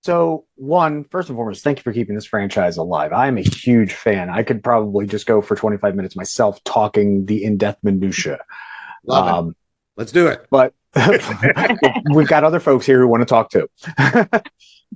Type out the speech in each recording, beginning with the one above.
So, one, first and foremost, thank you for keeping this franchise alive. I am a huge fan. I could probably just go for 25 minutes myself talking the in-depth minutia. Love it. Um, Let's do it. but we've got other folks here who want to talk too.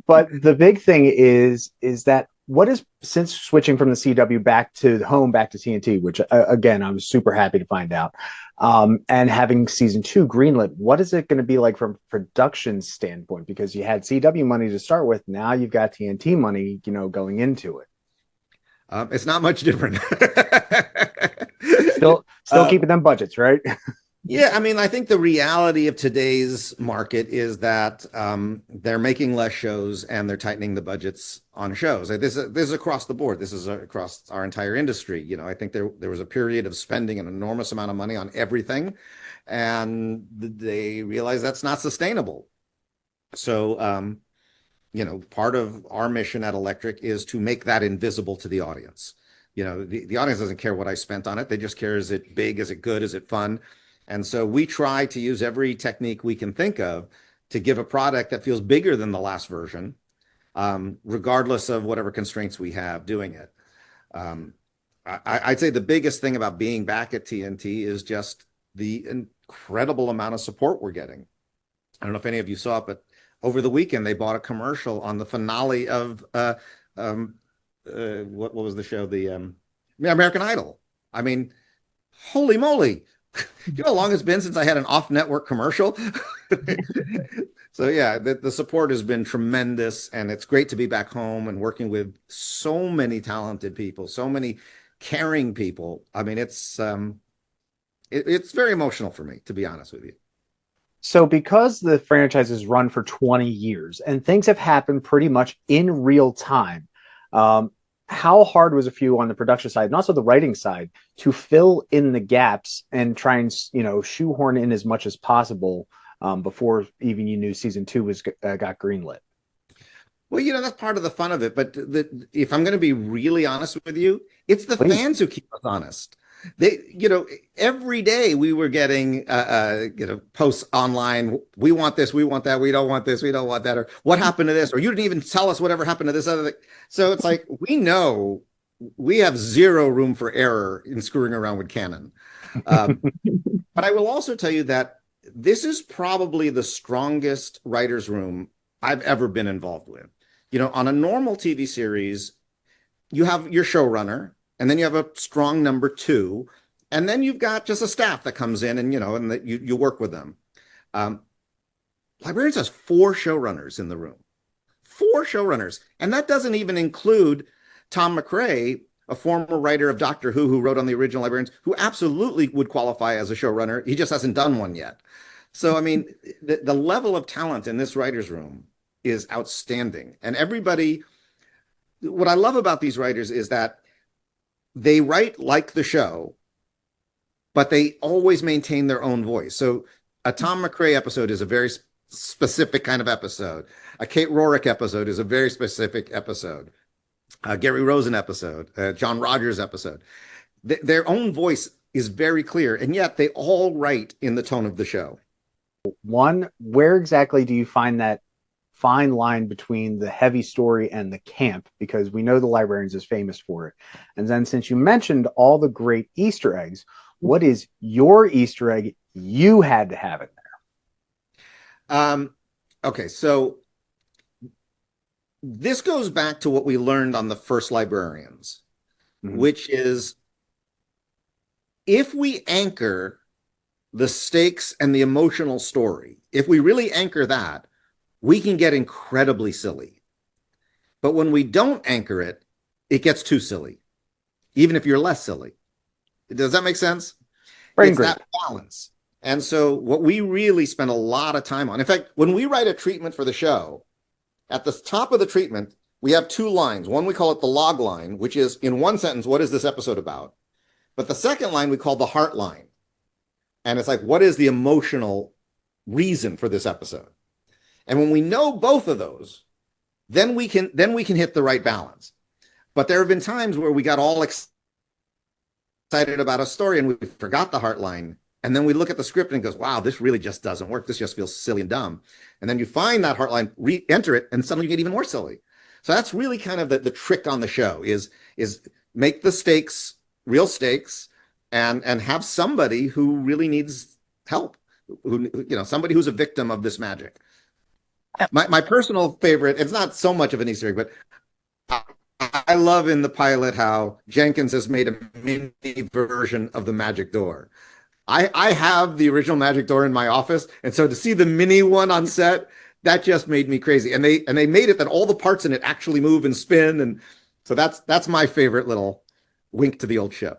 But the big thing is that what is since switching from the CW back to home back to TNT, which again I was super happy to find out, and having season two greenlit, what is it going to be like from a production standpoint? Because you had CW money to start with, now you've got TNT money, going into it. It's not much different. Still uh, keeping them budgets, right? yeah, I mean, I think the reality of today's market is that they're making less shows and they're tightening the budgets on shows. Like, this is across the board. This is across our entire industry. I think there was a period of spending an enormous amount of money on everything, and they realized that's not sustainable. So, part of our mission at Electric is to make that invisible to the audience. The audience doesn't care what I spent on it. They just care, is it big? Is it good? Is it fun? And so we try to use every technique we can think of to give a product that feels bigger than the last version, regardless of whatever constraints we have doing it. I'd say the biggest thing about being back at TNT is just the incredible amount of support we're getting. I don't know if any of you saw it, but over the weekend they bought a commercial on the finale of what was the show? The American Idol. I mean, holy moly! You know how long it's been since I had an off-network commercial? So yeah, the support has been tremendous, and it's great to be back home and working with so many talented people, so many caring people. I mean, it's very emotional for me, to be honest with you. So, because the franchise has run for 20 years and things have happened pretty much in real time, um, how hard was it for you on the production side and also the writing side to fill in the gaps and try and shoehorn in as much as possible before even you knew season two was got greenlit? Well, that's part of the fun of it. But if I'm going to be really honest with you, it's the Please. fans who keep us honest. Every day we were getting, posts online. We want this, we want that, we don't want this, we don't want that, or what happened to this, or you didn't even tell us whatever happened to this other thing. So it's like we know we have zero room for error in screwing around with canon. Um, but I will also tell you that this is probably the strongest writer's room I've ever been involved with. On a normal TV series, you have your showrunner, and then you have a strong number two, and then you've got just a staff that comes in and that you work with them. Um, Librarians has four showrunners in the room, four showrunners, and that doesn't even include Tom McRae, a former writer of Doctor Who wrote on the original Librarians, who absolutely would qualify as a showrunner. He just hasn't done one yet. So, I mean, the level of talent in this writer's room is outstanding. And everybody, what I love about these writers is that they write like the show, but they always maintain their own voice. So a Tom McRae episode is a very specific kind of episode. A Kate Rorick episode is a very specific episode. Gary Rosen episode, John Rogers episode. Their own voice is very clear, and yet they all write in the tone of the show. One, where exactly do you find that fine line between the heavy story and the camp? Because we know the Librarians is famous for it. And then, since you mentioned all the great Easter eggs, what is your Easter egg you had to have in Okay, so this goes back to what we learned on the first Librarians, there? which is if we anchor the stakes and the emotional story, if we really anchor that, we can get incredibly silly. But when we don't anchor it, it gets too silly, even if you're less silly. Does that make sense? Brain It's Group. that balance. And so what we really spend a lot of time on, in fact, when we write a treatment for the show, at the top of the treatment, we have two lines. One, we call it the log line, which is in one sentence, what is this episode about? But the second line we call the heart line. And it's like, what is the emotional reason for this episode? And when we know both of those, then we can hit the right balance. But there have been times where we got all excited about a story and we forgot the heart line, And then we look at the script and it goes, wow, this really just doesn't work. This just feels silly and dumb. And then you find that heartline, re-enter it, and suddenly you get even more silly. So that's really kind of the trick on the show is make the stakes real stakes and have somebody who really needs help, who, you know, somebody who's a victim of this magic. My personal favorite, it's not so much of an Easter egg, but I love in the pilot how Jenkins has made a mini version of the magic door. I have the original magic door in my office, and so to see the mini one on set, that just made me crazy. And they made it that all the parts in it actually move and spin, and so that's my favorite little wink to the old show.